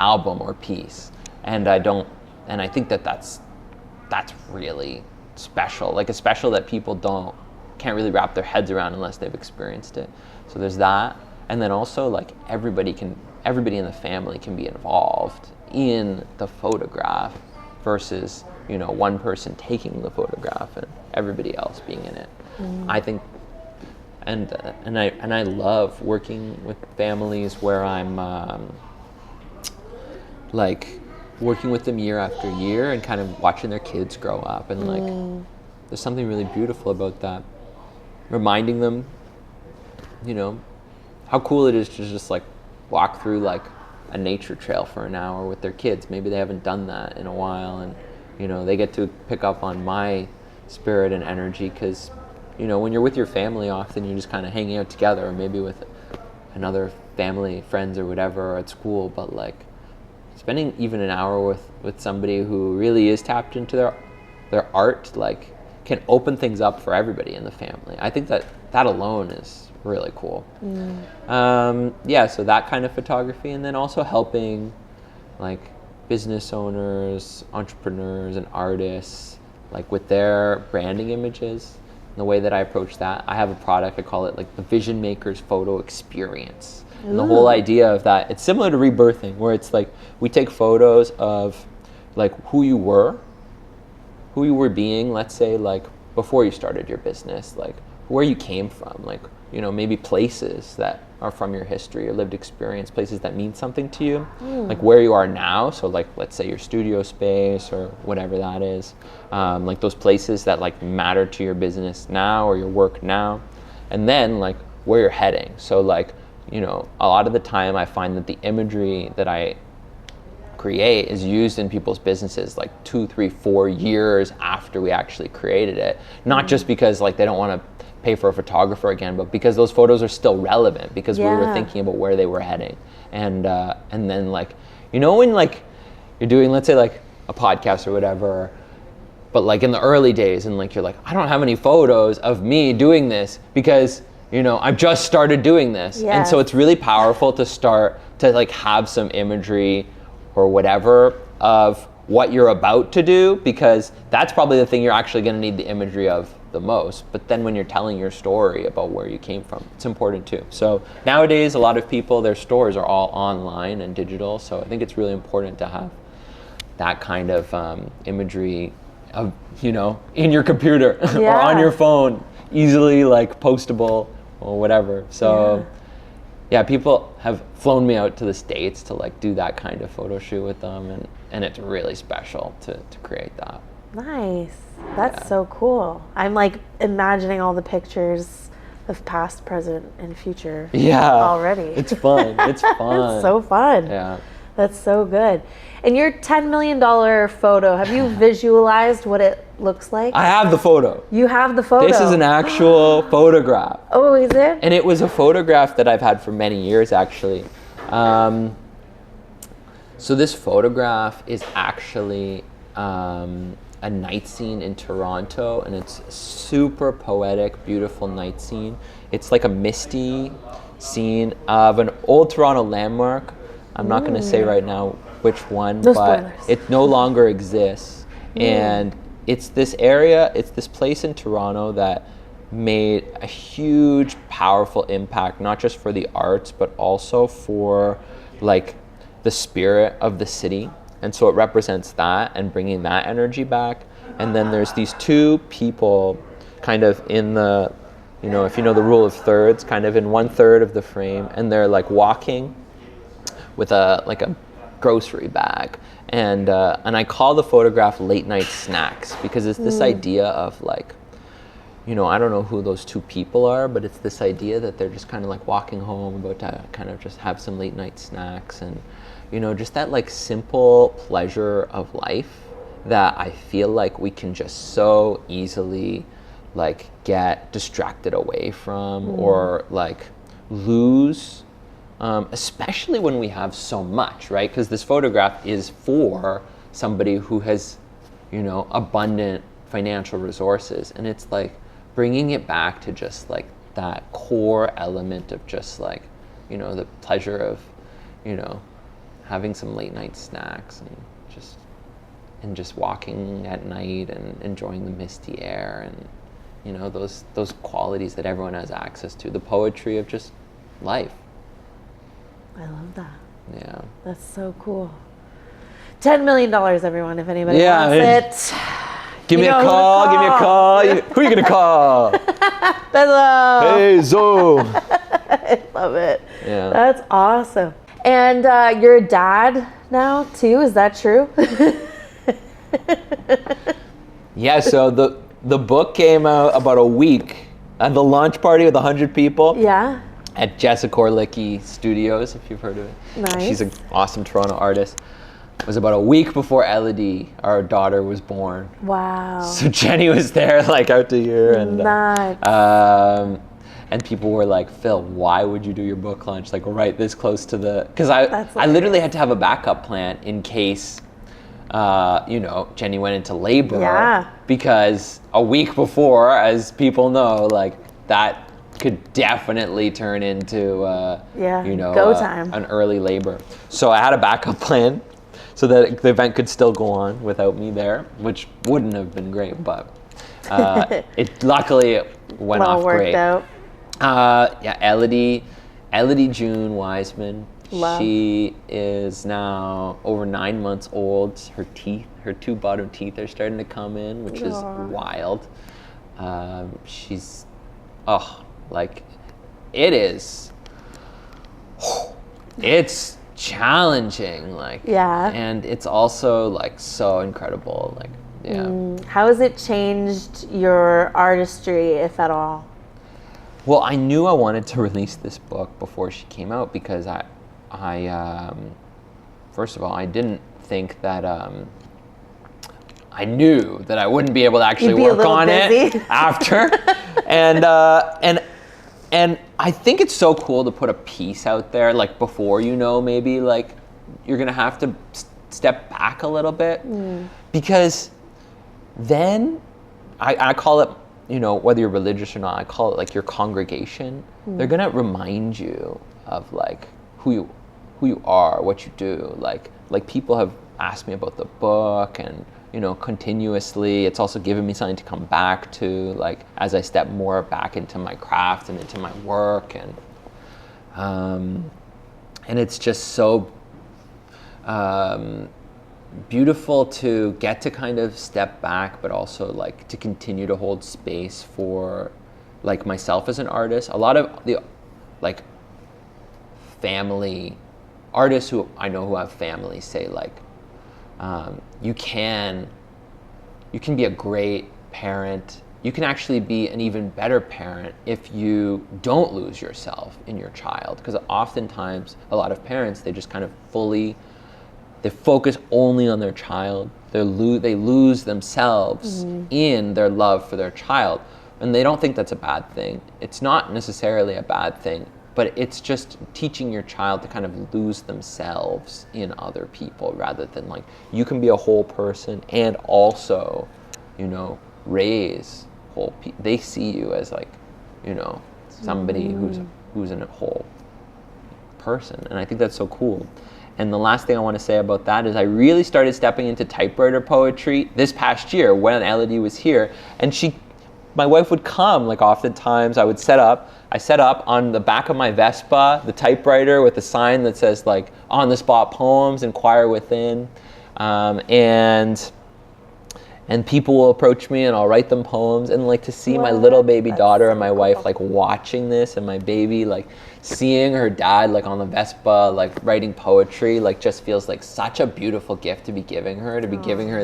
Speaker 1: album or piece. And I think that's really special. Like, it's special that people can't really wrap their heads around unless they've experienced it. So there's that. And then also, like, everybody in the family can be involved in the photograph versus, one person taking the photograph and everybody else being in it. I think, and I love working with families where I'm like working with them year after year and kind of watching their kids grow up, and like there's something really beautiful about that. Reminding them, how cool it is to just like walk through like a nature trail for an hour with their kids. Maybe they haven't done that in a while, and they get to pick up on my spirit and energy, because when you're with your family, often you're just kind of hanging out together, or maybe with another family, friends or whatever, or at school. But like spending even an hour with somebody who really is tapped into their art, like, can open things up for everybody in the family. I think that alone is really cool. So that kind of photography, and then also helping like business owners, entrepreneurs, and artists, like with their branding images. And the way that I approach that, I have a product, I call it like the Vision Maker's Photo Experience. And the whole idea of that, it's similar to rebirthing, where it's like we take photos of like who you were being, let's say, like before you started your business, like where you came from, like, you know, maybe places that are from your history or lived experience, places that mean something to you, like where you are now. So like, let's say your studio space or whatever that is, like those places that like matter to your business now or your work now, and then like where you're heading. So like, you know, a lot of the time I find that the imagery that I create is used in people's businesses like 2, 3, 4 years after we actually created it. Not just because like they don't want to pay for a photographer again, but because those photos are still relevant, because we were thinking about where they were heading. And then like, you know, when like you're doing, let's say like a podcast or whatever, but like in the early days, and like you're like, I don't have any photos of me doing this because, you know, I've just started doing this. And so it's really powerful to start to like have some imagery or whatever of what you're about to do, because that's probably the thing you're actually going to need the imagery of the most. But then when you're telling your story about where you came from, it's important too. So nowadays, a lot of people, their stores are all online and digital. So I think it's really important to have that kind of imagery of, you know, in your computer or on your phone, easily like postable or whatever. So yeah, people have flown me out to the States to like do that kind of photo shoot with them, and it's really special to create that.
Speaker 2: Nice. That's so cool. I'm like imagining all the pictures of past, present, and future already.
Speaker 1: It's fun. It's fun.
Speaker 2: It's so fun.
Speaker 1: Yeah.
Speaker 2: That's so good. And your $10 million photo, have you visualized what it looks like?
Speaker 1: I have the photo.
Speaker 2: You have the photo?
Speaker 1: This is an actual photograph.
Speaker 2: Oh, is it?
Speaker 1: And it was a photograph that I've had for many years, actually. So this photograph is actually a night scene in Toronto, and it's super poetic, beautiful night scene. It's like a misty scene of an old Toronto landmark. I'm not going to say right now which one,
Speaker 2: no
Speaker 1: but
Speaker 2: spoilers.
Speaker 1: it no longer exists. And it's this area, it's this place in Toronto that made a huge, powerful impact, not just for the arts, but also for like the spirit of the city. And so it represents that and bringing that energy back. And then there's these two people kind of in the, you know, if you know the rule of thirds, kind of in 1/3 of the frame, and they're like walking with a grocery bag, and I call the photograph Late Night Snacks, because it's this idea of like, you know, I don't know who those two people are, but it's this idea that they're just kind of like walking home, about to kind of just have some late night snacks, and you know, just that like simple pleasure of life that I feel like we can just so easily like get distracted away from or like lose. Especially when we have so much, right? Because this photograph is for somebody who has, you know, abundant financial resources. And it's like bringing it back to just like that core element of just like, you know, the pleasure of, you know, having some late night snacks and just walking at night and enjoying the misty air and, you know, those qualities that everyone has access to, the poetry of just life.
Speaker 2: I love that.
Speaker 1: Yeah.
Speaker 2: That's so cool. $10 million, everyone, if anybody wants it.
Speaker 1: Give me a call. Who are you going to call?
Speaker 2: Pezo.
Speaker 1: Pezo.
Speaker 2: I love it.
Speaker 1: Yeah.
Speaker 2: That's awesome. And you're a dad now, too. Is that true?
Speaker 1: Yeah, so the book came out about a week at the launch party with 100 people.
Speaker 2: Yeah.
Speaker 1: At Jessica Orlicki Studios, if you've heard of it.
Speaker 2: Nice.
Speaker 1: She's an awesome Toronto artist. It was about a week before Elodie, our daughter, was born.
Speaker 2: Wow.
Speaker 1: So Jenny was there, like out to here, and
Speaker 2: nice.
Speaker 1: And people were like, Phil, why would you do your book launch like right this close to the? Because I literally had to have a backup plan in case, you know, Jenny went into labor.
Speaker 2: Yeah.
Speaker 1: Because a week before, as people know, like that could definitely turn into, you know,
Speaker 2: go time.
Speaker 1: An early labor. So I had a backup plan so that the event could still go on without me there, which wouldn't have been great, but it luckily went off great.
Speaker 2: Out.
Speaker 1: Yeah, Elodie June Wiseman.
Speaker 2: Love.
Speaker 1: She is now over 9 months old. Her two bottom teeth are starting to come in, which is wild. She's, like, it is. It's challenging, like, and it's also like so incredible, like, yeah.
Speaker 2: How has it changed your artistry, if at all?
Speaker 1: Well, I knew I wanted to release this book before she came out because I first of all, I didn't think that I knew that I wouldn't be able to actually work on it after, and I think it's so cool to put a piece out there, like, before, maybe, like, you're gonna have to step back a little bit, because then I call it, whether you're religious or not, I call it like your congregation. They're gonna remind you of, like, who you are, what you do. Like people have asked me about the book, and continuously, it's also given me something to come back to, like, as I step more back into my craft and into my work, and it's just so beautiful to get to kind of step back, but also, like, to continue to hold space for, like, myself as an artist. A lot of the, like, family artists who I know who have families say, like, you can be a great parent. You can actually be an even better parent if you don't lose yourself in your child. Because oftentimes, a lot of parents, they just kind of they focus only on their child. They lose themselves in their love for their child. And they don't think that's a bad thing. It's not necessarily a bad thing, but it's just teaching your child to kind of lose themselves in other people, rather than, like, you can be a whole person and also, raise whole people. They see you as, like, somebody who's a whole person. And I think that's so cool. And the last thing I want to say about that is I really started stepping into typewriter poetry this past year when Elodie was here. And my wife would come, like, oftentimes I set up on the back of my Vespa, the typewriter, with a sign that says, like, on the spot poems, inquire within. And people will approach me and I'll write them poems, and, like, to see my little baby daughter and my wife, like, watching this, and my baby, like, seeing her dad, like, on the Vespa, like, writing poetry, like, just feels like such a beautiful gift to be giving her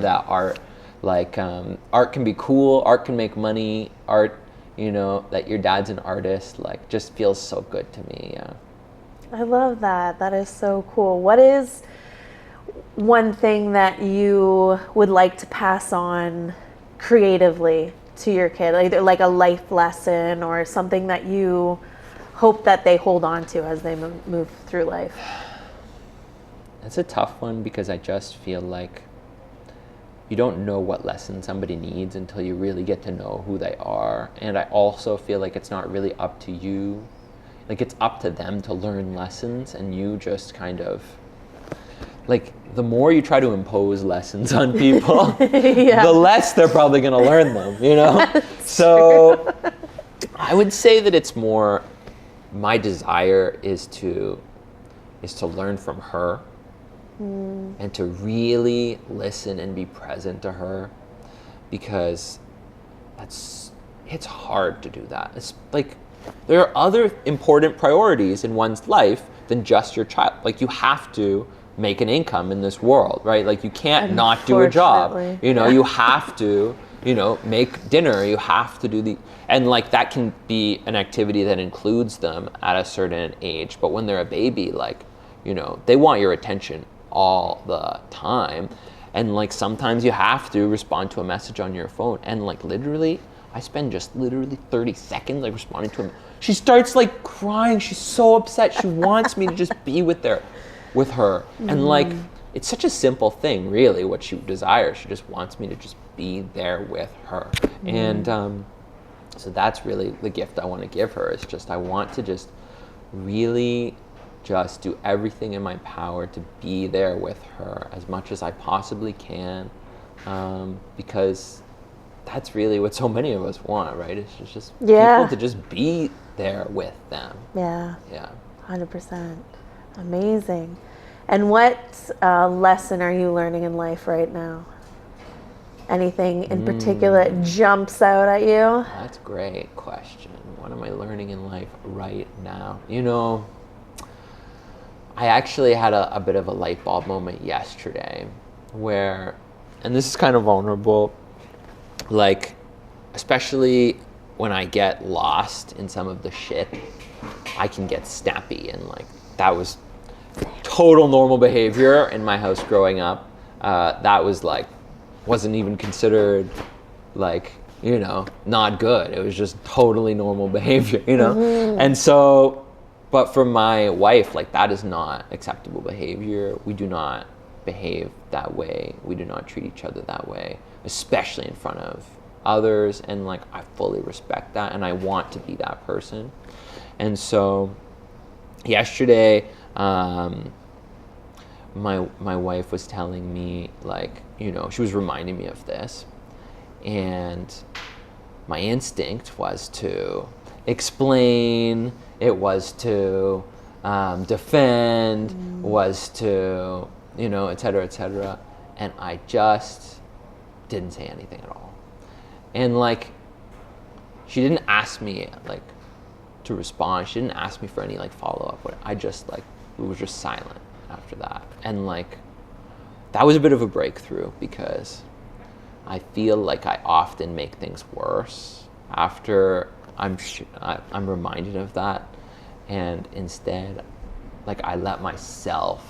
Speaker 1: that art. Like, art can be cool, art can make money, art, that your dad's an artist, like, just feels so good to me, yeah.
Speaker 2: I love that. That is so cool. What is one thing that you would like to pass on creatively to your kid? Either like a life lesson or something that you hope that they hold on to as they move through life?
Speaker 1: It's a tough one, because I just feel like you don't know what lesson somebody needs until you really get to know who they are. And I also feel like it's not really up to you. Like, it's up to them to learn lessons, and you just kind of, like, the more you try to impose lessons on people, the less they're probably going to learn them, So I would say that it's more, my desire is to learn from her, and to really listen and be present to her, because it's hard to do that. It's like, there are other important priorities in one's life than just your child. Like, you have to make an income in this world, right? Like, you can't not do a job. You have to, make dinner. You have to do and, like, that can be an activity that includes them at a certain age. But when they're a baby, like, they want your attention all the time. And, like, sometimes you have to respond to a message on your phone. And, like, literally, I spend just literally 30 seconds, like, responding to him. She starts, like, crying. She's so upset. She wants me to just be with her. And, like, it's such a simple thing, really, what she desires. She just wants me to just be there with her. And so that's really the gift I want to give her, is just, I want to just really just do everything in my power to be there with her as much as I possibly can, because that's really what so many of us want, right? It's just people to just be there with them.
Speaker 2: Yeah.
Speaker 1: Yeah.
Speaker 2: 100%. Amazing. And what lesson are you learning in life right now? Anything in particular that jumps out at you?
Speaker 1: That's a great question. What am I learning in life right now? You know, I actually had a bit of a light bulb moment yesterday where, and this is kind of vulnerable, like, especially when I get lost in some of the shit, I can get snappy, and like, that was total normal behavior in my house growing up. That was like, wasn't even considered like, you know, not good. It was just totally normal behavior, you know? And so, but for my wife, like, that is not acceptable behavior. We do not behave that way. We do not treat each other that way, especially in front of others. And like, I fully respect that, and I want to be that person. And so yesterday, my wife was telling me, like, you know, she was reminding me of this, and my instinct was to explain, it was to defend, was to, you know, et cetera, and I just didn't say anything at all. And like, she didn't ask me like to respond, she didn't ask me for any like follow-up. I just like, we were just silent after that. And like, that was a bit of a breakthrough, because I feel like I often make things worse after I'm reminded of that, and instead, like, I let myself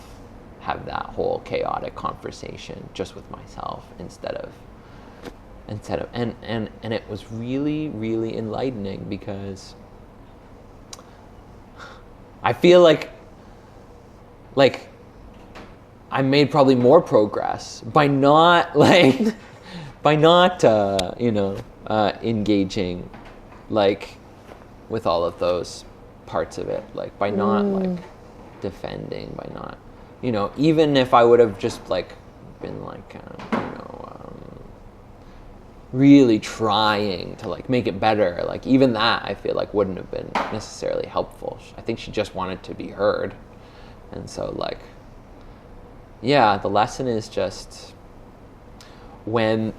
Speaker 1: have that whole chaotic conversation just with myself instead of and it was really, really enlightening, because I feel like I made probably more progress by not engaging like with all of those parts of it, like by not like defending, by not, you know, even if I would have just like been like really trying to like make it better, like even that I feel like wouldn't have been necessarily helpful. I think she just wanted to be heard. And so like, yeah, the lesson is just, when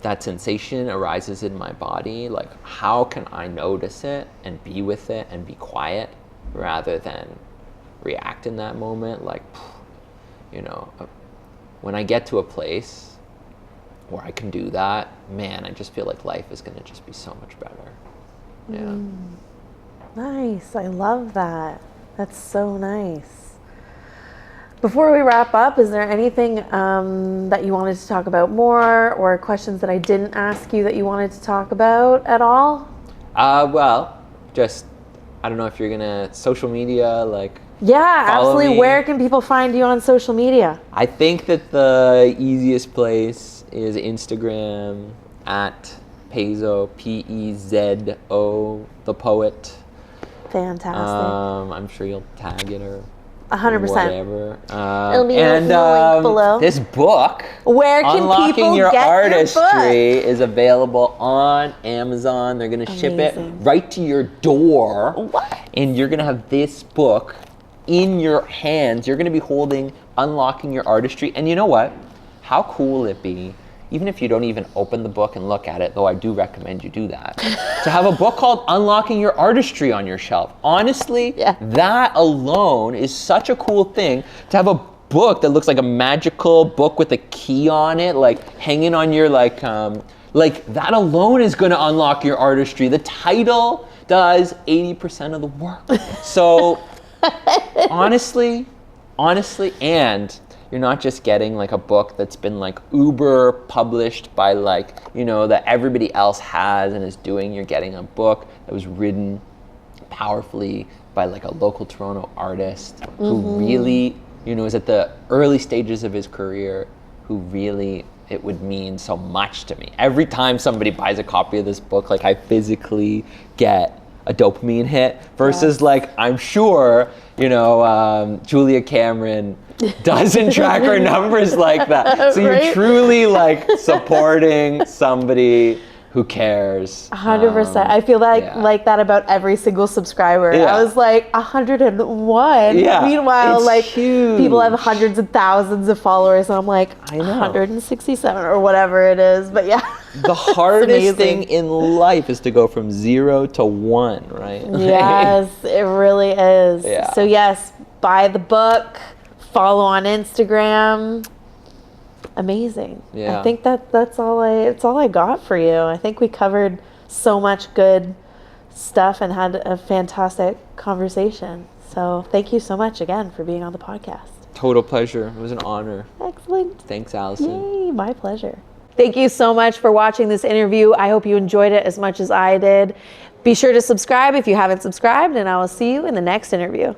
Speaker 1: that sensation arises in my body, like, how can I notice it and be with it and be quiet rather than react in that moment? Like, you know, when I get to a place where I can do that, man, I just feel like life is going to just be so much better. Yeah.
Speaker 2: Nice. I love that. That's so nice. Before we wrap up, is there anything that you wanted to talk about more, or questions that I didn't ask you that you wanted to talk about at all?
Speaker 1: Well, just, I don't know if you're gonna, social media, like,
Speaker 2: yeah, absolutely.
Speaker 1: me.
Speaker 2: Where can people find you on social media?
Speaker 1: I think that the easiest place is Instagram at Pezo, Pezo, the poet.
Speaker 2: Fantastic.
Speaker 1: I'm sure you'll tag it or
Speaker 2: 100%.
Speaker 1: whatever.
Speaker 2: It'll be in the link below.
Speaker 1: This book,
Speaker 2: Where can
Speaker 1: Unlocking
Speaker 2: people
Speaker 1: Your
Speaker 2: get
Speaker 1: Artistry,
Speaker 2: your book?
Speaker 1: is available on Amazon. They're going to ship it right to your door.
Speaker 2: What?
Speaker 1: And you're going to have this book in your hands. You're going to be holding Unlocking Your Artistry. And you know what? How cool would it be, even if you don't even open the book and look at it, though I do recommend you do that, to have a book called Unlocking Your Artistry on your shelf. Honestly, that alone is such a cool thing, to have a book that looks like a magical book with a key on it, like hanging on your, like that alone is going to unlock your artistry. The title does 80% of the work. So honestly, and you're not just getting like a book that's been like uber published by like, you know, that everybody else has and is doing. You're getting a book that was written powerfully by like a local Toronto artist who really, you know, is at the early stages of his career, who really, it would mean so much to me. Every time somebody buys a copy of this book, like I physically get a dopamine hit versus like, I'm sure, you know, Julia Cameron doesn't track her numbers like that. So you're truly like supporting somebody who cares.
Speaker 2: 100%. I feel like that about every single subscriber.
Speaker 1: Yeah.
Speaker 2: I was like 101.
Speaker 1: Yeah.
Speaker 2: Meanwhile,
Speaker 1: It's
Speaker 2: like
Speaker 1: huge.
Speaker 2: people have hundreds of thousands of followers, and I'm like
Speaker 1: I know.
Speaker 2: 167 or whatever it is. But yeah.
Speaker 1: The hardest
Speaker 2: amazing.
Speaker 1: thing in life is to go from 0 to 1, right?
Speaker 2: Yes, it really is.
Speaker 1: Yeah.
Speaker 2: So yes, buy the book, follow on Instagram. Amazing.
Speaker 1: Yeah.
Speaker 2: I think that's all I got for you. I think we covered so much good stuff and had a fantastic conversation. So thank you so much again for being on the podcast.
Speaker 1: Total pleasure. It was an honor.
Speaker 2: Excellent.
Speaker 1: Thanks, Alison.
Speaker 2: Yay, my pleasure. Thank you so much for watching this interview. I hope you enjoyed it as much as I did. Be sure to subscribe if you haven't subscribed, and I will see you in the next interview.